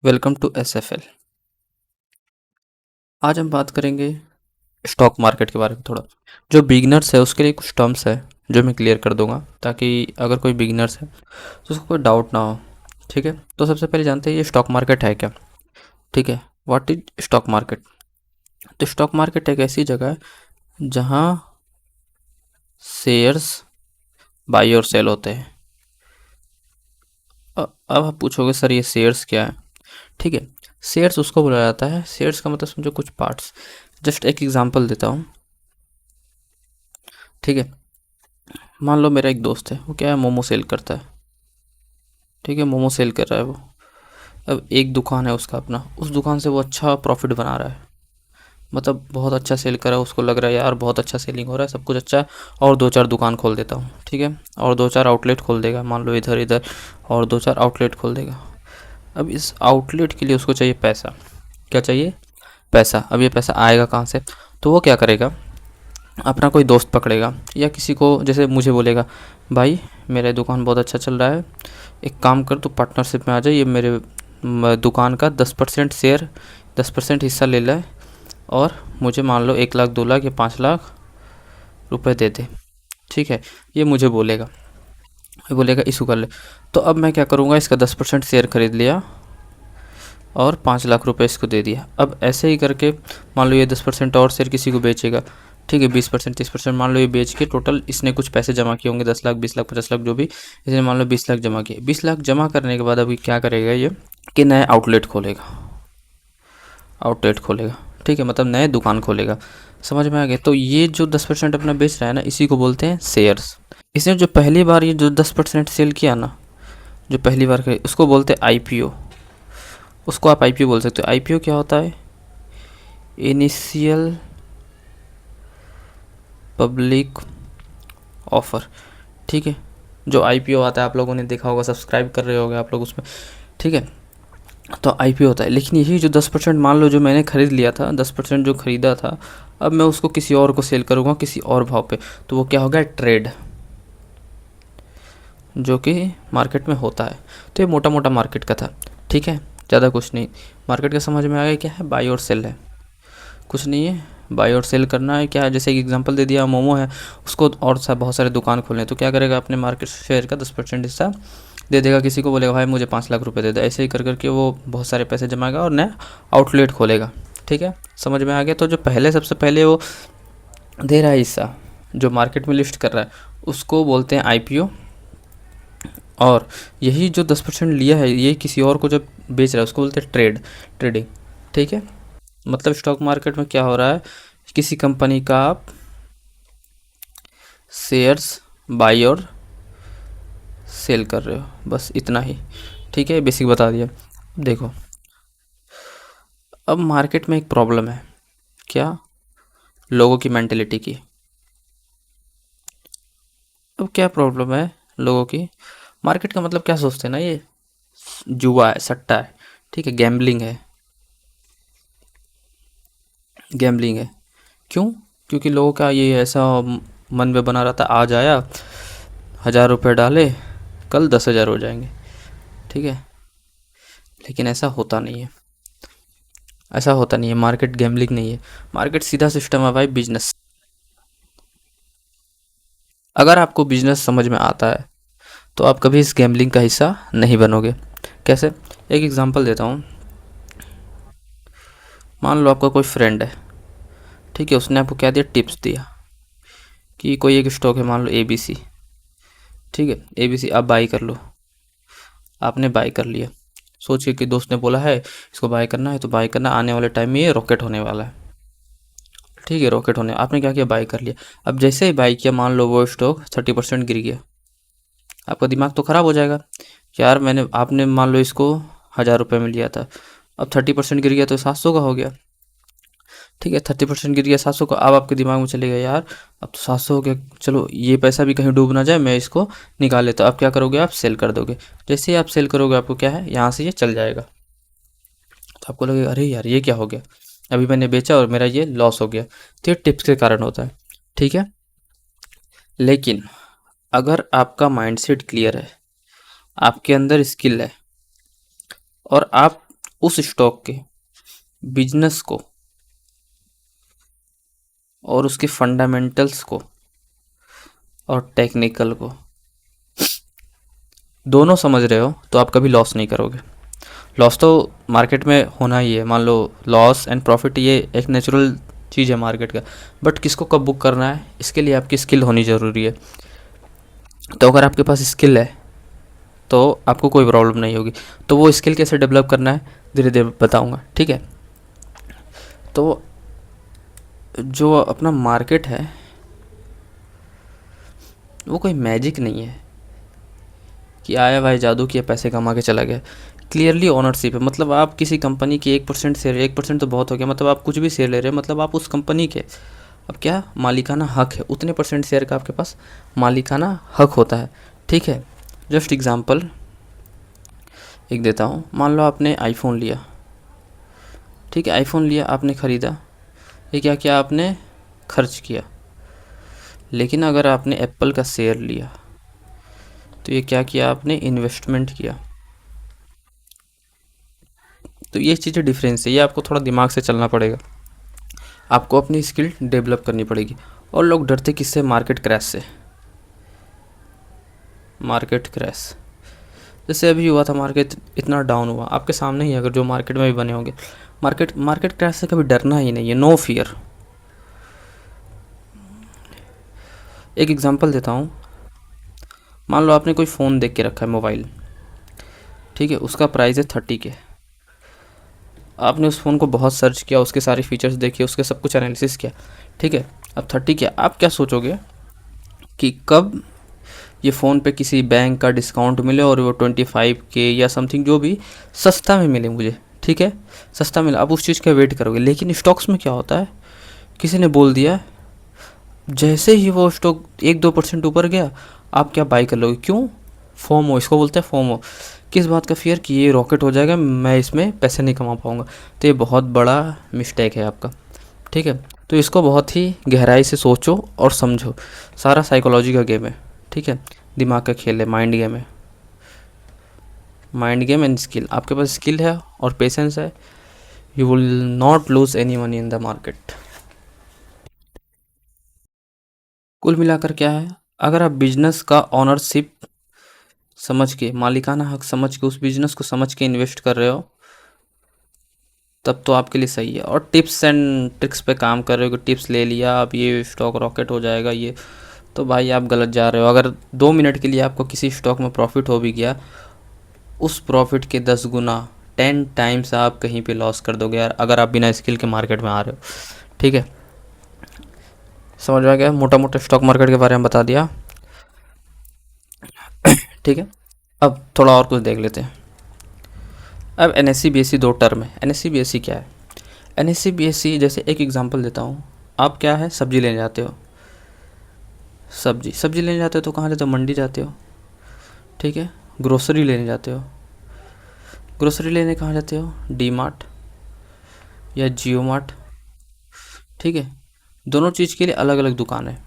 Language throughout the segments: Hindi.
Welcome to SFL. आज हम बात करेंगे स्टॉक मार्केट के बारे में थोड़ा। जो बिगिनर्स है उसके लिए कुछ टर्म्स है जो मैं क्लियर कर दूंगा, ताकि अगर कोई बिगिनर्स है तो उसको कोई डाउट ना हो। ठीक है, तो सबसे पहले जानते हैं ये स्टॉक मार्केट है क्या। ठीक है, व्हाट इज स्टॉक मार्केट। तो स्टॉक मार्केट एक ऐसी जगह है जहाँ शेयर्स बाई और सेल होते हैं। अब आप पूछोगे सर ये शेयर्स क्या है। ठीक है, शेयर्स उसको बोला जाता है, शेयर्स का मतलब समझो कुछ पार्ट्स। जस्ट एक एग्जांपल देता हूँ। ठीक है, मान लो मेरा एक दोस्त है, वो क्या है, मोमो सेल करता है। ठीक है, मोमो सेल कर रहा है वो। अब एक दुकान है उसका अपना, उस दुकान से वो अच्छा प्रॉफिट बना रहा है। मतलब बहुत अच्छा सेल कर रहा है, उसको लग रहा है यार बहुत अच्छा सेलिंग हो रहा है, सब कुछ अच्छा है। और दो चार दुकान खोल देता हूँ। ठीक है, और दो चार आउटलेट खोल देगा, मान लो इधर इधर, और दो चार आउटलेट खोल देगा। अब इस आउटलेट के लिए उसको चाहिए पैसा। क्या चाहिए? पैसा। अब ये पैसा आएगा कहाँ से? तो वो क्या करेगा, अपना कोई दोस्त पकड़ेगा या किसी को, जैसे मुझे बोलेगा, भाई मेरा दुकान बहुत अच्छा चल रहा है, एक काम कर तू पार्टनरशिप में आ जाए, ये मेरे दुकान का 10% शेयर, 10% हिस्सा ले ले, और मुझे मान लो 1 लाख 2 लाख या 5 लाख रुपए दे दे। ठीक है, ये मुझे बोलेगा, ये बोलेगा इशू कर ले। तो अब मैं क्या करूँगा, इसका 10% शेयर खरीद लिया और 5 लाख रुपए इसको दे दिया। अब ऐसे ही करके मान लो ये 10% और शेयर किसी को बेचेगा। ठीक है, 20% 30% मान लो ये बेच के टोटल इसने कुछ पैसे जमा किए होंगे, 10 लाख 20 लाख 50 लाख जो भी, इसने मान लो 20 लाख जमा किए। 20 लाख जमा करने के बाद अभी क्या करेगा ये, कि नया आउटलेट खोलेगा। आउटलेट खोलेगा, ठीक है, मतलब नए दुकान खोलेगा। समझ में आ गया? तो ये जो 10% अपना बेच रहा है ना, इसी को बोलते हैं शेयर्स। इसने जो पहली बार ये जो 10% सेल किया ना, जो पहली बार करे, उसको बोलते हैं आईपीओ। उसको आप आईपीओ बोल सकते हो। आईपीओ क्या होता है? Initial public offer. ठीक है, जो आईपीओ आता है आप लोगों ने देखा होगा, सब्सक्राइब कर रहे होगे आप लोग उसमें। ठीक है, तो आईपीओ होता है। लेकिन यही जो 10% मान लो जो मैंने खरीद लिया था, 10% जो खरीदा था, अब मैं उसको किसी और को सेल करूँगा किसी और भाव पे, तो वो क्या होगा, ट्रेड, जो कि मार्केट में होता है। तो ये मोटा मोटा मार्केट का था। ठीक है, ज़्यादा कुछ नहीं। मार्केट का समझ में आ गया क्या है, बाई और सेल है, कुछ नहीं है। बाई और सेल करना है। क्या है, जैसे एक एग्जांपल दे दिया, मोमो है, उसको और बहुत सारे दुकान खोलने हैं, तो क्या करेगा, अपने मार्केट शेयर का 10% हिस्सा दे देगा किसी को, बोलेगा भाई मुझे 5 लाख रुपए दे दे। ऐसे ही कर करके वो बहुत सारे पैसे जमाएगा और नया आउटलेट खोलेगा। ठीक है, समझ में आ गया? तो जो पहले सबसे पहले वो दे रहा है हिस्सा, जो मार्केट में लिस्ट कर रहा है, उसको बोलते हैं आईपीओ। और यही जो 10% लिया है, ये किसी और को जब बेच रहा है उसको बोलते हैं ट्रेडिंग। ठीक है, मतलब स्टॉक मार्केट में क्या हो रहा है, किसी कंपनी का आप शेयर्स बाई और सेल कर रहे हो, बस इतना ही। ठीक है, बेसिक बता दिया। देखो, अब मार्केट में एक प्रॉब्लम है। क्या? लोगों की मेंटेलिटी की। अब क्या प्रॉब्लम है लोगों की? मार्केट का मतलब क्या सोचते हैं ना, ये जुआ है, सट्टा है। ठीक है, गैम्बलिंग है, गैम्बलिंग है। क्यों? क्योंकि लोगों का ये ऐसा मन में बना रहता है, आज आया 1,000 रुपये डाले, कल 10,000 हो जाएंगे। ठीक है, लेकिन ऐसा होता नहीं है। ऐसा होता नहीं है, मार्केट गैम्बलिंग नहीं है। मार्केट सीधा सिस्टम है भाई, बिजनेस। अगर आपको बिजनेस समझ में आता है तो आप कभी इस गैम्बलिंग का हिस्सा नहीं बनोगे। कैसे? एक एग्जांपल देता हूँ। मान लो आपका कोई फ्रेंड है, ठीक है, उसने आपको क्या दिया, टिप्स दिया कि कोई एक स्टॉक है, मान लो एबीसी। ठीक है, एबीसी आप बाई कर लो। आपने बाई कर लिया, सोचिए कि दोस्त ने बोला है इसको बाई करना है, तो बाई करना, आने वाले टाइम में ये रॉकेट होने वाला है। ठीक है, रॉकेट होने, आपने क्या किया, बाई कर लिया। अब जैसे ही बाई किया, मान लो वो स्टॉक 30% गिर गया, आपका दिमाग तो ख़राब हो जाएगा। यार मैंने, आपने मान लो इसको 1,000 रुपये में लिया था, अब 30% गिर गया तो 700 का हो गया। ठीक है, 30% गिर गया 700 का। अब आपके दिमाग में चलेगा यार अब तो 700 हो गया, चलो ये पैसा भी कहीं डूब ना जाए, मैं इसको निकाल लेता हूँ। आप क्या करोगे, आप सेल कर दोगे। जैसे ही आप सेल करोगे, आपको क्या है, यहाँ से ये चल जाएगा। तो आपको लगेगा अरे यार ये क्या हो गया, अभी मैंने बेचा और मेरा ये लॉस हो गया। तो ये टिप्स के कारण होता है। ठीक है, लेकिन अगर आपका माइंडसेट क्लियर है, आपके अंदर स्किल है, और आप उस स्टॉक के बिजनेस को और उसके फंडामेंटल्स को और टेक्निकल को दोनों समझ रहे हो तो आप कभी लॉस नहीं करोगे। लॉस तो मार्केट में होना ही है, मान लो लॉस एंड प्रॉफिट ये एक नेचुरल चीज़ है मार्केट का। बट किसको कब बुक करना है, इसके लिए आपकी स्किल होनी ज़रूरी है। तो अगर आपके पास स्किल है तो आपको कोई प्रॉब्लम नहीं होगी। तो वो स्किल कैसे डेवलप करना है धीरे धीरे बताऊंगा, ठीक है। तो जो अपना मार्केट है वो कोई मैजिक नहीं है कि आया भाई जादू किया पैसे कमा के चला गया। क्लियरली ओनरशिप है, मतलब आप किसी कंपनी की 1% शेयर, 1% तो बहुत हो गया, मतलब आप कुछ भी शेयर ले रहे हैं, मतलब आप उस कंपनी के अब क्या मालिकाना हक है, उतने परसेंट शेयर का आपके पास मालिकाना हक होता है, ठीक है। जस्ट एग्जांपल एक देता हूँ, मान लो आपने आईफोन लिया, ठीक है, आईफोन लिया आपने ख़रीदा, ये क्या किया आपने खर्च किया। लेकिन अगर आपने एप्पल का शेयर लिया तो ये क्या किया आपने इन्वेस्टमेंट किया। तो ये चीज़ें डिफरेंस है, ये आपको थोड़ा दिमाग से चलना पड़ेगा, आपको अपनी स्किल डेवलप करनी पड़ेगी। और लोग डरते किससे, मार्केट क्रैश से। मार्केट क्रैश जैसे अभी हुआ था, मार्केट इतना डाउन हुआ आपके सामने ही, अगर जो मार्केट में भी बने होंगे, मार्केट मार्केट क्रैश से कभी डरना ही नहीं है, नो फियर। एक एग्जांपल देता हूँ, मान लो आपने कोई फ़ोन देख के रखा है, मोबाइल, ठीक है, उसका प्राइस है 30 के। आपने उस फ़ोन को बहुत सर्च किया, उसके सारे फीचर्स देखे, उसके सब कुछ एनालिसिस किया, ठीक है, अब 30 के। आप क्या सोचोगे कि कब ये फ़ोन पे किसी बैंक का डिस्काउंट मिले और वो 25 के या समथिंग जो भी सस्ता में मिले मुझे, ठीक है, सस्ता मिला, आप उस चीज़ का वेट करोगे। लेकिन स्टॉक्स में क्या होता है, किसी ने बोल दिया, जैसे ही वो स्टॉक 1-2% ऊपर गया, आप क्या बाई कर लोगे, क्यों, फोमो, इसको बोलते हैं फोमो। किस बात का फियर, कि ये रॉकेट हो जाएगा, मैं इसमें पैसे नहीं कमा पाऊँगा। तो ये बहुत बड़ा मिस्टेक है आपका, ठीक है। तो इसको बहुत ही गहराई से सोचो और समझो, सारा साइकोलॉजी का गेम है, ठीक है, दिमाग का खेल है, माइंड गेम है। माइंड गेम एंड स्किल, आपके पास स्किल है और पेशेंस है, you will not lose any money in the market. कुल मिलाकर क्या है, अगर आप बिजनेस का ऑनरशिप समझ के, मालिकाना हक समझ के, उस बिजनेस को समझ के इन्वेस्ट कर रहे हो, तब तो आपके लिए सही है। और टिप्स एंड ट्रिक्स पे काम कर रहे हो कि टिप्स ले लिया अब ये स्टॉक रॉकेट हो जाएगा, ये तो भाई आप गलत जा रहे हो। अगर 2 मिनट के लिए आपको किसी स्टॉक में प्रॉफिट हो भी गया, उस प्रॉफिट के 10 गुना, 10 टाइम्स आप कहीं पे लॉस कर दोगे यार, अगर आप बिना स्किल के मार्केट में आ रहे हो, ठीक है। समझ में आ गया, मोटा मोटा स्टॉक मार्केट के बारे में बता दिया, ठीक है। अब थोड़ा और कुछ देख लेते हैं। अब N S C B S C दो टर्म है। N S C B S C क्या है, N S C B S C जैसे एक एग्जांपल देता हूँ, आप क्या है सब्जी लेने जाते हो, सब्जी सब्जी लेने जाते हो तो कहाँ जाते हो, मंडी जाते हो, ठीक है। ग्रोसरी लेने जाते हो, ग्रोसरी लेने कहाँ जाते हो, डी मार्ट या जियो मार्ट, ठीक है। दोनों चीज़ के लिए अलग अलग दुकान है,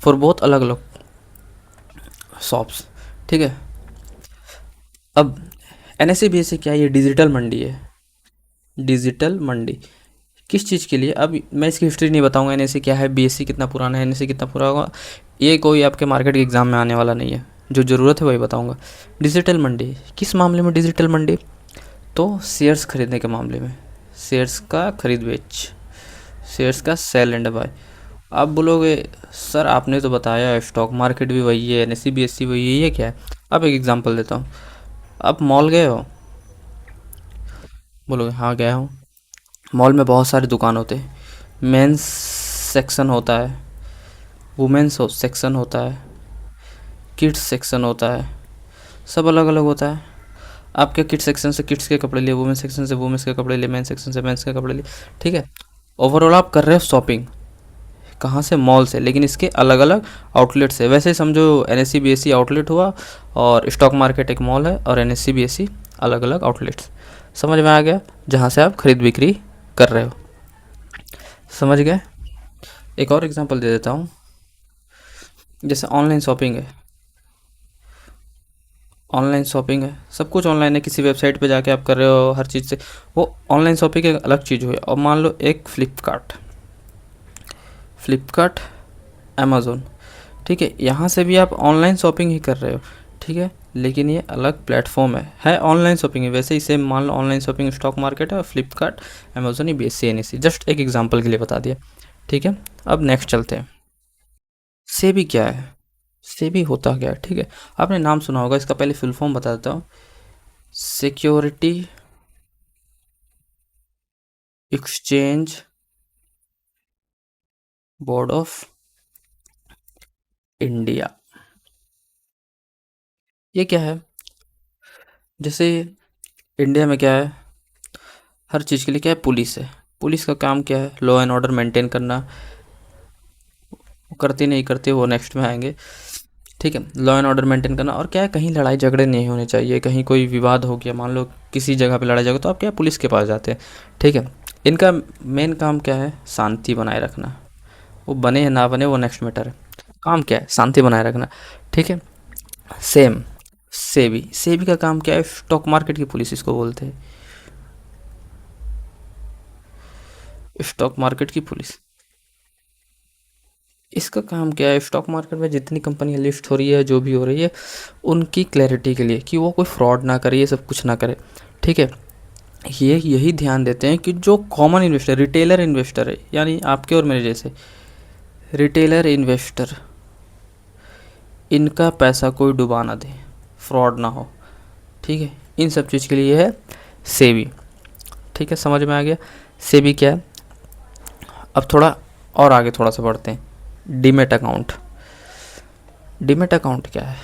फॉर बहुत अलग अलग शॉप्स, ठीक है। अब N S C B S C क्या है, ये डिजिटल मंडी है। डिजिटल मंडी किस चीज़ के लिए, अब मैं इसकी हिस्ट्री नहीं बताऊंगा, एन एस सी क्या है, बी एस सी कितना पुराना है, एन एस सी कितना पुराना होगा, ये कोई आपके मार्केट के एग्ज़ाम में आने वाला नहीं है, जो ज़रूरत है वही बताऊंगा। डिजिटल मंडी किस मामले में, डिजिटल मंडी तो शेयर्स खरीदने के मामले में, शेयर्स का खरीद बेच, शेयर्स का सेल एंड बाय। आप बोलोगे सर आपने तो बताया स्टॉक मार्केट भी वही है, N S C B S C वही है, ये क्या है। अब एक एग्जांपल देता हूँ, आप मॉल गए हो, बोलोगे हाँ गया हूँ। मॉल में बहुत सारे दुकान होते हैं, मेंस सेक्शन होता है, वुमेंस सेक्शन होता है, किड्स सेक्शन होता है, सब अलग अलग होता है। आप क्या किड्स सेक्शन से किड्स के कपड़े लिए, वुमेन सेक्शन से वुमेंस के कपड़े लिए, मेंस सेक्शन से मेंस के कपड़े लिए, ठीक है। ओवरऑल आप कर रहे हो शॉपिंग, कहाँ से, मॉल से, लेकिन इसके अलग अलग आउटलेट से। वैसे समझो N S C B S C outlet हुआ और स्टॉक मार्केट एक मॉल है और N S C B S C अलग अलग आउटलेट्स। समझ में आ गया, जहाँ से आप खरीद बिक्री कर रहे हो, समझ गए। एक और एग्जांपल दे देता हूँ, जैसे ऑनलाइन शॉपिंग है, ऑनलाइन शॉपिंग है, सब कुछ ऑनलाइन है, किसी वेबसाइट पे जाके आप कर रहे हो हर चीज़ से, वो ऑनलाइन शॉपिंग एक अलग चीज़ हुई। और मान लो एक फ्लिपकार्ट, फ्लिपकार्ट, अमेज़ोन, ठीक है, यहाँ से भी आप ऑनलाइन शॉपिंग ही कर रहे हो, ठीक है, लेकिन ये अलग प्लेटफॉर्म है ऑनलाइन शॉपिंग है वैसे ही सेम। मान लो ऑनलाइन शॉपिंग स्टॉक मार्केट है, और फ्लिपकार्ट, अमेज़ोन, ये BSE NSE, जस्ट एक एग्जांपल के लिए बता दिया, ठीक है। अब नेक्स्ट चलते हैं, सेबी क्या है, सेबी होता क्या है, ठीक है, आपने नाम सुना होगा, इसका पहले फुल फॉर्म बता देता हूँ। Security exchange board of India. ये क्या है, जैसे इंडिया में क्या है, हर चीज़ के लिए क्या है, पुलिस है, पुलिस का काम क्या है, लॉ एंड ऑर्डर मेंटेन करना, वो करती नहीं करती वो नेक्स्ट में आएंगे, ठीक है, लॉ एंड ऑर्डर मेंटेन करना। और क्या है, कहीं लड़ाई झगड़े नहीं होने चाहिए, कहीं कोई विवाद हो गया, मान लो किसी जगह पे लड़ाई झगड़ा, तो आप क्या है, पुलिस के पास जाते हैं, ठीक है। इनका मेन काम क्या है, शांति बनाए रखना, वो बने या ना बने वो नेक्स्ट मैटर है, काम क्या है, शांति बनाए रखना, ठीक है। सेम सेबी, सेबी का काम क्या है, स्टॉक मार्केट की पुलिस इसको बोलते हैं, स्टॉक मार्केट की पुलिस। इसका काम क्या है, स्टॉक मार्केट में जितनी कंपनियां लिस्ट हो रही है, जो भी हो रही है, उनकी क्लैरिटी के लिए कि वो कोई फ्रॉड ना करे, ये सब कुछ ना करे, ठीक है। ये यही ध्यान देते हैं कि जो कॉमन इन्वेस्टर, रिटेलर इन्वेस्टर है, यानी आपके और मेरे जैसे रिटेलर इन्वेस्टर, इनका पैसा कोई डुबा ना दे, फ्रॉड ना हो, ठीक है, इन सब चीज़ के लिए है सेबी, ठीक है, समझ में आ गया सेबी क्या है। अब थोड़ा और आगे थोड़ा सा बढ़ते हैं, डीमेट अकाउंट। डीमेट अकाउंट क्या है,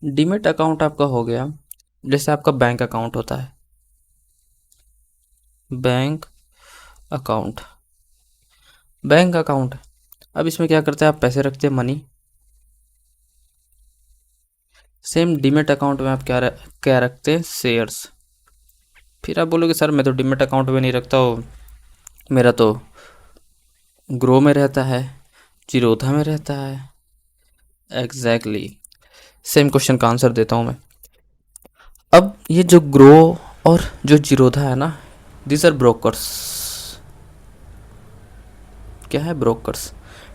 डीमेट अकाउंट आपका हो गया, जैसे आपका बैंक अकाउंट होता है, बैंक अकाउंट, बैंक अकाउंट, अब इसमें क्या करते हैं, आप पैसे रखते हैं, मनी। सेम डीमेट अकाउंट में आप क्या रखते हैं, शेयर्स। फिर आप बोलोगे सर मैं तो डीमेट अकाउंट में नहीं रखता हूँ, मेरा तो ग्रो में रहता है, जीरोधा में रहता है। एग्जैक्टली सेम क्वेश्चन का आंसर देता हूँ मैं। अब ये जो ग्रो और जो जीरोधा है ना, दिस आर ब्रोकर्स, क्या है, ब्रोकर्स,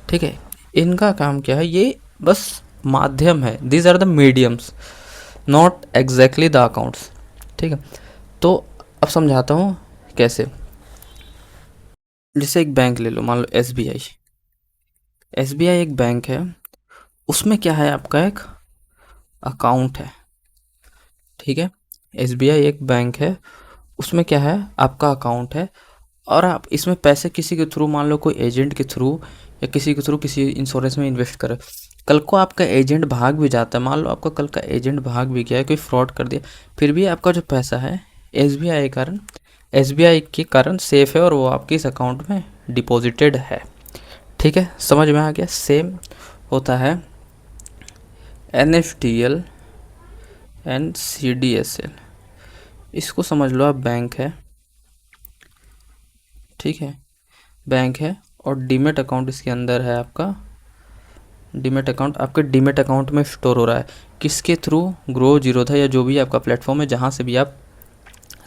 ठीक है। इनका काम क्या है, ये बस माध्यम है, these are the mediums, not exactly the accounts, ठीक है। तो अब समझाता हूँ कैसे। जैसे एक बैंक ले लो, मान लो SBI, SBI एक बैंक है, उसमें क्या है, आपका एक अकाउंट है, ठीक है। SBI एक बैंक है, उसमें क्या है, आपका अकाउंट है, और आप इसमें पैसे किसी के थ्रू, मान लो कोई एजेंट के थ्रू या किसी के थ्रू किसी इंश्योरेंस में इन्वेस्ट करे, कल को आपका एजेंट भाग भी जाता है, मान लो आपका कल का एजेंट भाग भी गया है, कोई फ्रॉड कर दिया, फिर भी आपका जो पैसा है एस बी आई के कारण सेफ है, और वो आपके इस अकाउंट में डिपॉजिटेड है, ठीक है, समझ में आ गया। सेम होता है NSDL एंड CDSL, इसको समझ लो आप बैंक है, ठीक है, बैंक है, और डीमेट अकाउंट इसके अंदर है आपका, डीमेट अकाउंट आपके डीमेट अकाउंट में स्टोर हो रहा है, किसके थ्रू, ग्रो, जीरोधा या जो भी आपका प्लेटफॉर्म है, जहाँ से भी आप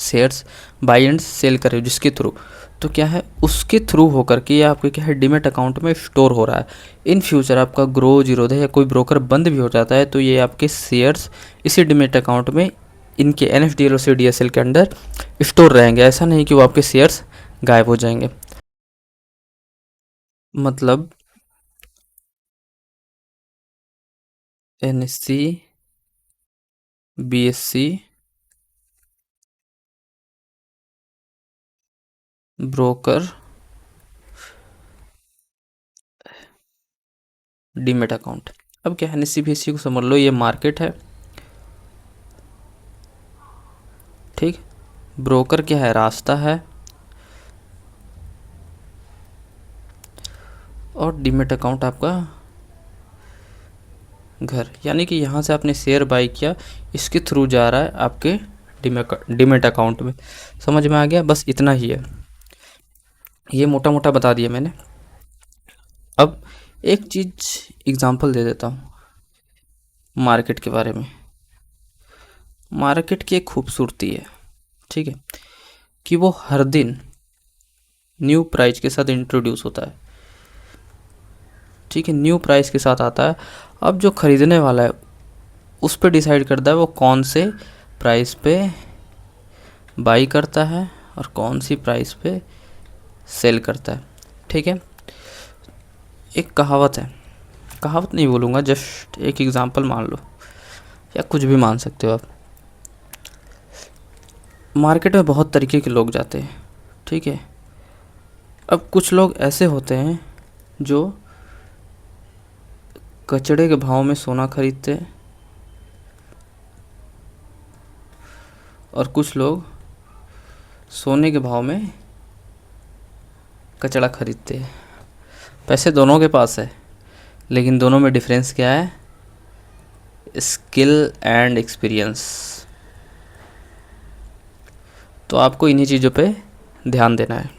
शेयर्स बाई एंड सेल कर रहे हो, जिसके थ्रू, तो क्या है, उसके थ्रू होकर के ये आपके क्या है, डीमेट अकाउंट में स्टोर हो रहा है। इन फ्यूचर आपका ग्रो, जीरोधा या कोई ब्रोकर बंद भी हो जाता है, तो ये आपके शेयर्स इसी डीमेट अकाउंट में इनके NSDL और CDSL के अंदर स्टोर रहेंगे, ऐसा नहीं कि वो आपके शेयर्स गायब हो जाएंगे। मतलब NSE, BSE, broker, demat account. अब क्या है, NSE BSE को समझ लो ये मार्केट है, ठीक, ब्रोकर क्या है, रास्ता है, और डीमेट अकाउंट आपका घर, यानी कि यहाँ से आपने शेयर बाई किया, इसके थ्रू जा रहा है आपके डीमेट अकाउंट में। समझ में आ गया, बस इतना ही है, ये मोटा मोटा बता दिया मैंने। अब एक चीज़ एग्जांपल दे देता हूँ, मार्केट के बारे में। मार्केट की एक खूबसूरती है, ठीक है, कि वो हर दिन न्यू प्राइस के साथ इंट्रोड्यूस होता है, ठीक है, न्यू प्राइस के साथ आता है। अब जो ख़रीदने वाला है उस पर डिसाइड करता है वो कौन से प्राइस पे बाई करता है और कौन सी प्राइस पे सेल करता है, ठीक है। एक कहावत है, कहावत नहीं बोलूँगा, जस्ट एक एग्जांपल मान लो या कुछ भी मान सकते हो आप। मार्केट में बहुत तरीके के लोग जाते हैं, ठीक है। अब कुछ लोग ऐसे होते हैं जो कचड़े के भाव में सोना खरीदते हैं और कुछ लोग सोने के भाव में कचड़ा खरीदते हैं। पैसे दोनों के पास है, लेकिन दोनों में डिफरेंस क्या है? Skill and experience. तो आपको इन्हीं चीज़ों पे ध्यान देना है,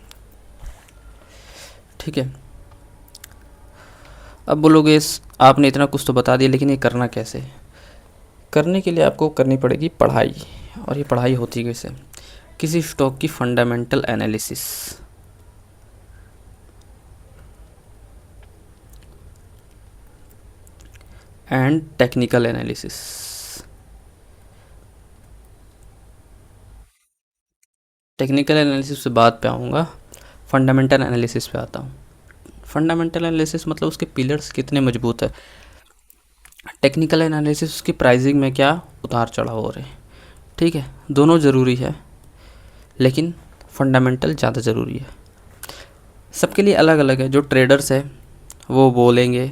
ठीक है। अब बोलोगे आपने इतना कुछ तो बता दिया, लेकिन ये करना कैसे? करने के लिए आपको करनी पड़ेगी पढ़ाई। और ये पढ़ाई होती कैसे? किसी स्टॉक की fundamental analysis, and technical analysis. Technical analysis से बाद पे आऊँगा, फंडामेंटल एनालिसिस पे आता हूँ। फंडामेंटल एनालिसिस मतलब उसके पिलर्स कितने मजबूत है। टेक्निकल एनालिसिस उसकी प्राइसिंग में क्या उतार चढ़ाव हो रहे हैं, ठीक है। दोनों ज़रूरी है, लेकिन फंडामेंटल ज़्यादा ज़रूरी है। सबके लिए अलग अलग है। जो ट्रेडर्स है वो बोलेंगे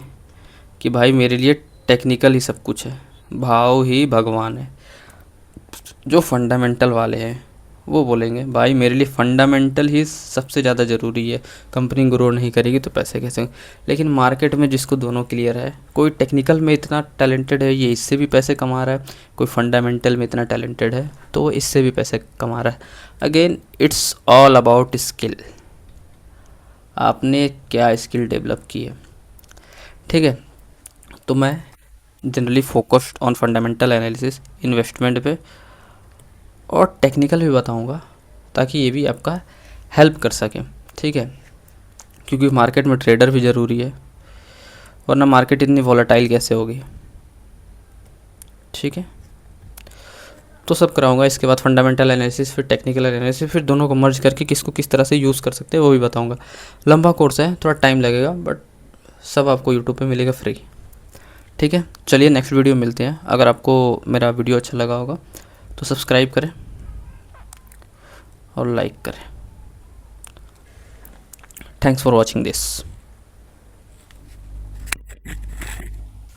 कि भाई मेरे लिए टेक्निकल ही सब कुछ है, भाव ही भगवान है। जो फंडामेंटल वाले हैं वो बोलेंगे भाई मेरे लिए फंडामेंटल ही सबसे ज़्यादा ज़रूरी है, कंपनी ग्रो नहीं करेगी तो पैसे कैसे होंगे। लेकिन मार्केट में जिसको दोनों क्लियर है, कोई टेक्निकल में इतना टैलेंटेड है ये इससे भी पैसे कमा रहा है, कोई फंडामेंटल में इतना टैलेंटेड है तो वो इससे भी पैसे कमा रहा है। Again it's all about skill, आपने क्या स्किल डेवलप की है, ठीक है। तो मैं generally focused on fundamental analysis, investment पे और टेक्निकल भी बताऊंगा, ताकि ये भी आपका हेल्प कर सके, ठीक है। क्योंकि मार्केट में ट्रेडर भी ज़रूरी है, वरना मार्केट इतनी वॉलेटाइल कैसे होगी, ठीक है। तो सब कराऊंगा। इसके बाद फंडामेंटल एनालिसिस, फिर टेक्निकल एनालिसिस, फिर दोनों को मर्ज करके किसको किस तरह से यूज़ कर सकते हैं वो भी बताऊंगा। लंबा कोर्स है, थोड़ा टाइम लगेगा, बट सब आपको यूट्यूब पे मिलेगा फ्री, ठीक है। चलिए नेक्स्ट वीडियो मिलते हैं। अगर आपको मेरा वीडियो अच्छा लगा होगा तो सब्सक्राइब करें और लाइक करें। Thanks for watching this.